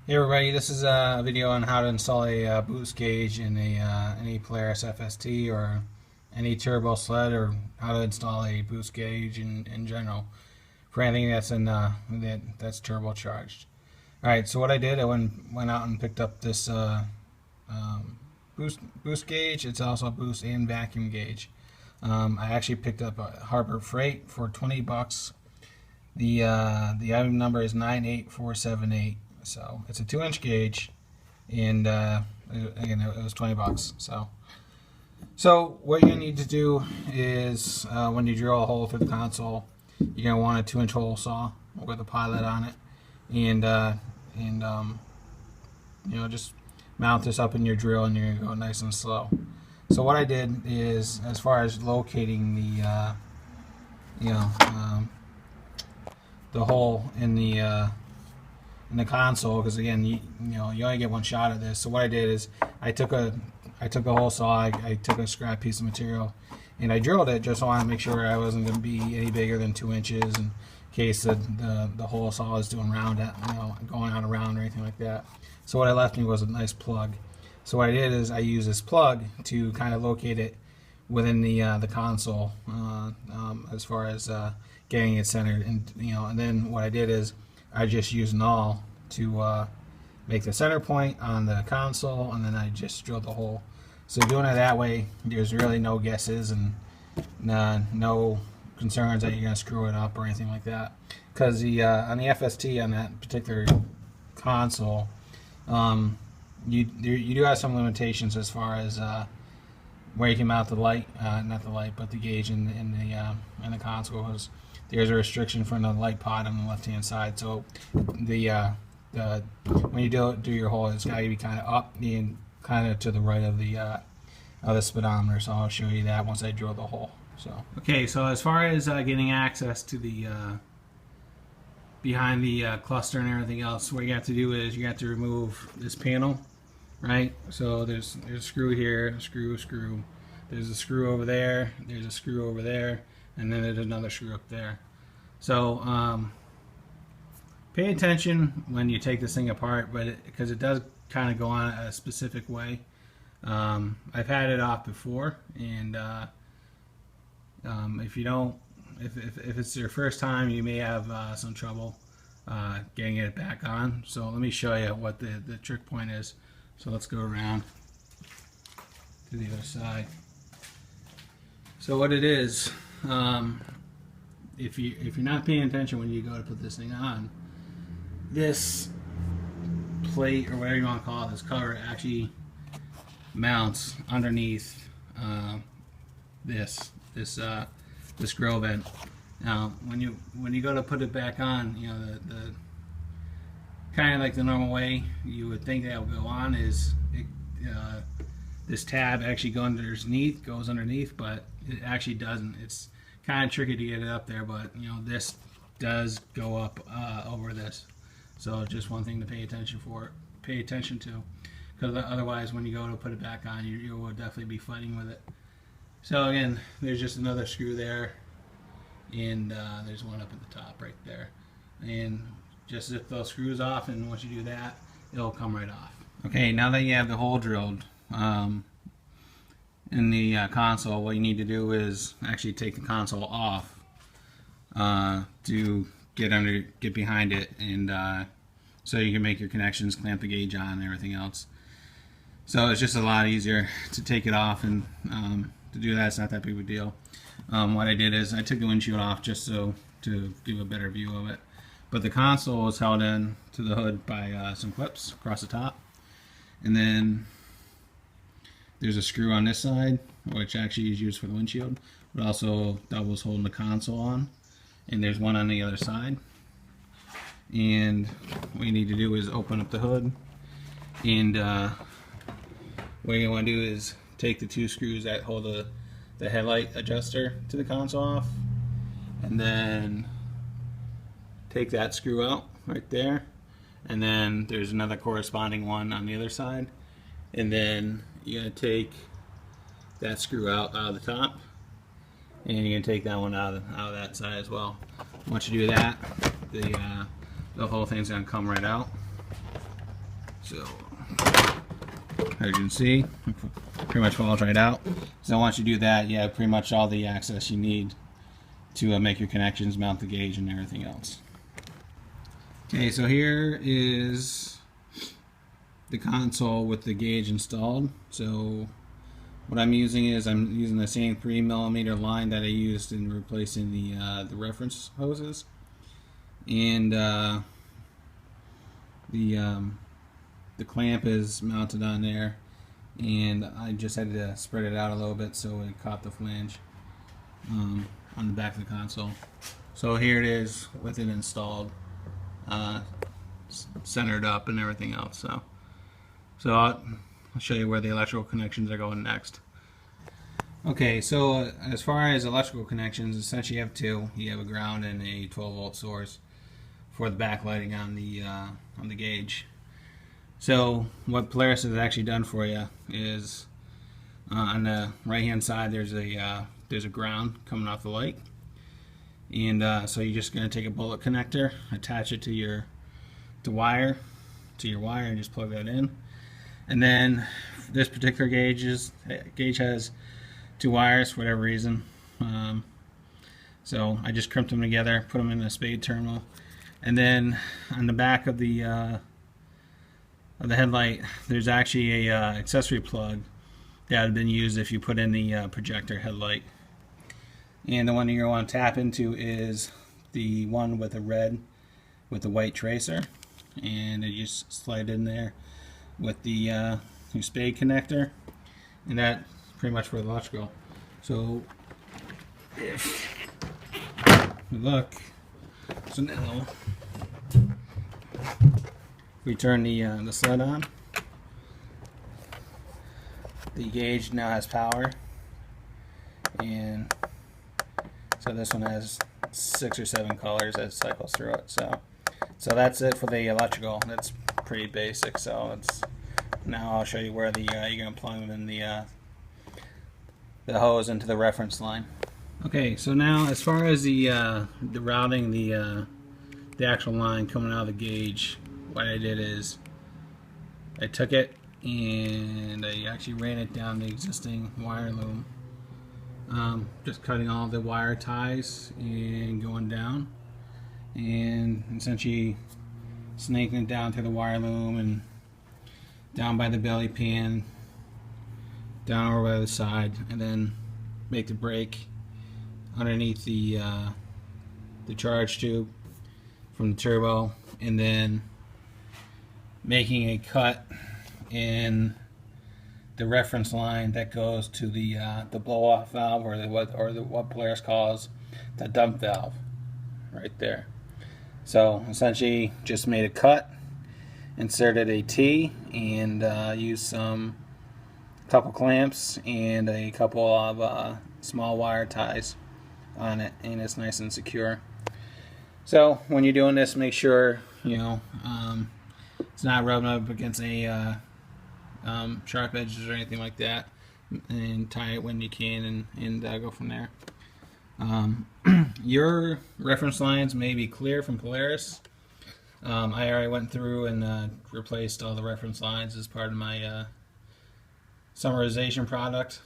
Hey everybody, this is a video on how to install a boost gauge in any Polaris FST or any turbo sled, or how to install a boost gauge in general for anything that's that's turbocharged. Alright, so what I did, I went out and picked up this boost gauge. It's also a boost and vacuum gauge. I actually picked up a Harbor Freight for 20 bucks. The item number is 98478. So it's a 2-inch gauge, and again, it was 20 bucks. So what you need to do is when you drill a hole through the console, you're gonna want a 2-inch hole saw with a pilot on it, and just mount this up in your drill, and you're gonna go nice and slow. So what I did is, as far as locating the hole in the console, because again, you only get one shot at this. So what I did is I took a hole saw, I took a scrap piece of material, and I drilled it just so I wanted to make sure I wasn't going to be any bigger than 2 inches in case the hole saw is doing going out around or anything like that. So what I left me was a nice plug. So what I did is I used this plug to kind of locate it within the console, as far as getting it centered, and then what I did is I just used an awl to make the center point on the console, and then I just drilled the hole. So doing it that way, there's really no guesses and no concerns that you're going to screw it up or anything like that. Because on the FST, on that particular console, you do have some limitations as far as where you can mount the light, not the light, but the gauge in the console. Because there's a restriction for the light pod on the left-hand side. So when you do your hole, it's got to be kind of up and kind of to the right of the speedometer. So I'll show you that once I drill the hole. So okay, so as far as getting access to the behind the cluster and everything else, what you have to do is you have to remove this panel, right? So there's a screw here, a screw. There's a screw over there. There's a screw over there. And then there's another screw up there. So pay attention when you take this thing apart, because it does kind of go on a specific way. I've had it off before, and if it's your first time, you may have some trouble getting it back on. So let me show you what the trick point is. So let's go around to the other side. So what it is, if you're not paying attention when you go to put this thing on, this plate, or whatever you want to call it, this cover, actually mounts underneath this grill vent. Now when you go to put it back on, the kind of like the normal way you would think that would go on is this tab actually goes underneath, but it actually doesn't. It's kind of tricky to get it up there, but this does go up over this. So just one thing to pay attention to, because otherwise when you go to put it back on, you will definitely be fighting with it. So again, there's just another screw there, and there's one up at the top right there, and just zip those screws off, and once you do that, it'll come right off. Okay, now that you have the hole drilled in the console, what you need to do is actually take the console off to get behind it, and so you can make your connections, clamp the gauge on, and everything else. So it's just a lot easier to take it off, and to do that, it's not that big of a deal. What I did is I took the windshield off just to give a better view of it. But the console is held in to the hood by some clips across the top, and then there's a screw on this side, which actually is used for the windshield, but also doubles holding the console on. And there's one on the other side. And what you need to do is open up the hood, and what you want to do is take the two screws that hold the headlight adjuster to the console off, and then take that screw out right there, and then there's another corresponding one on the other side, and then you're going to take that screw out of the top, and you're going to take that one out of that side as well. Once you do that, the whole thing's going to come right out. So as you can see, pretty much falls right out. So once you do that, you have pretty much all the access you need to make your connections, mount the gauge, and everything else. Okay, so here is the console with the gauge installed. So what I'm using is the same 3mm line that I used in replacing the reference hoses, and the clamp is mounted on there, and I just had to spread it out a little bit so it caught the flange on the back of the console. So here it is with it installed, centered up and everything else. So I'll show you where the electrical connections are going next. Okay, so as far as electrical connections, essentially you have two. You have a ground and a 12-volt source for the backlighting on the gauge. So what Polaris has actually done for you is on the right-hand side there's a ground coming off the light, and so you're just going to take a bullet connector, attach it to your wire, and just plug that in. And then this particular gauge has two wires for whatever reason. So I just crimped them together, put them in a spade terminal, and then on the back of the headlight there's actually a accessory plug that had been used if you put in the projector headlight. And the one you're going to want to tap into is the one with the red with the white tracer, and you just slide in there with the your spade connector, and that pretty much for the electrical. So if we look, so now we turn the sled on, the gauge now has power, and so this one has 6 or 7 colors that cycles through it. So that's it for the electrical. That's pretty basic. So now I'll show you where you're going to plug in the hose into the reference line. Okay, so now as far as the routing the actual line coming out of the gauge, what I did is I took it and I actually ran it down the existing wire loom, just cutting all the wire ties and going down, and essentially snaking it down through the wire loom and down by the belly pan, down over by the side, and then make the break underneath the charge tube from the turbo, and then making a cut in the reference line that goes to the blow-off valve, or what Polaris calls the dump valve, right there. So essentially, just made a cut, inserted a T, and used some couple clamps and a couple of small wire ties on it, and it's nice and secure. So when you're doing this, make sure it's not rubbing up against any sharp edges or anything like that, and tie it when you can, and go from there. Your reference lines may be clear from Polaris. I already went through and replaced all the reference lines as part of my summarization project.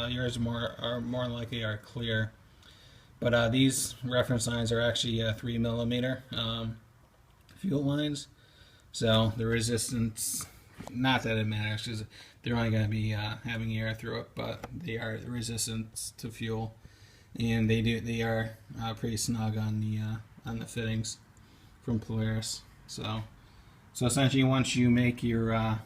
Yours are more likely are clear, but these reference lines are actually 3mm fuel lines. So the resistance, not that it matters, because they're only going to be having air through it, but they are resistant to fuel, and they are pretty snug on the fittings from Polaris. So essentially, once you make your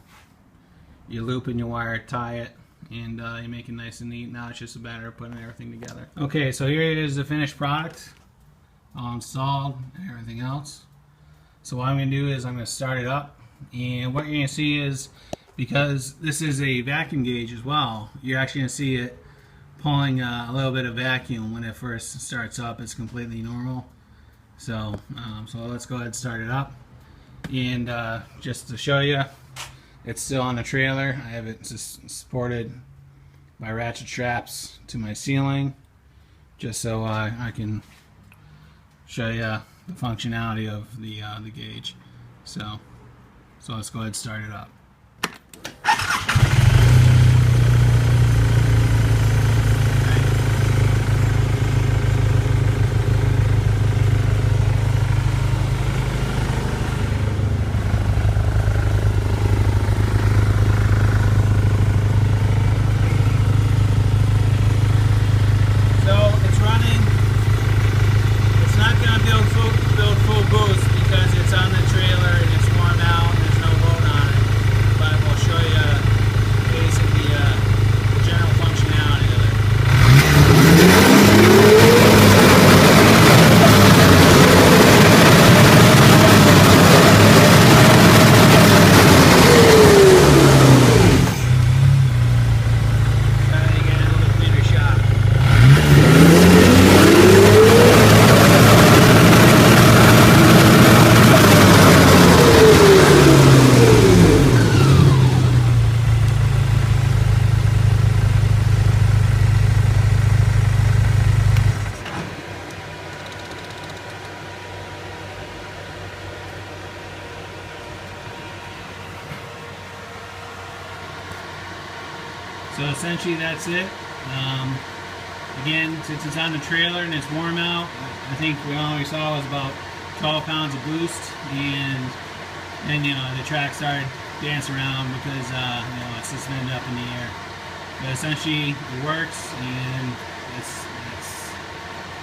loop and your wire, tie it, and you make it nice and neat. Now it's just a matter of putting everything together. Okay, so here is the finished product, all installed and everything else. So what I'm going to do is I'm going to start it up, and what you're going to see is, because this is a vacuum gauge as well, you're actually going to see it pulling a little bit of vacuum when it first starts up. It's completely normal. So let's go ahead and start it up, and just to show you, it's still on the trailer. I have it supported by ratchet straps to my ceiling, just so I can show you the functionality of the gauge. So So let's go ahead and start it up. So essentially that's it. Again, since it's on the trailer and it's warm out, I think all we saw was about 12 pounds of boost, and then the track started dancing around because it's suspended up in the air. But essentially it works, and that's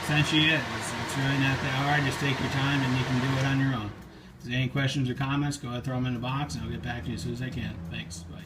essentially it. It's really not that hard. Just take your time and you can do it on your own. If there's any questions or comments, go ahead and throw them in the box and I'll get back to you as soon as I can. Thanks. Bye.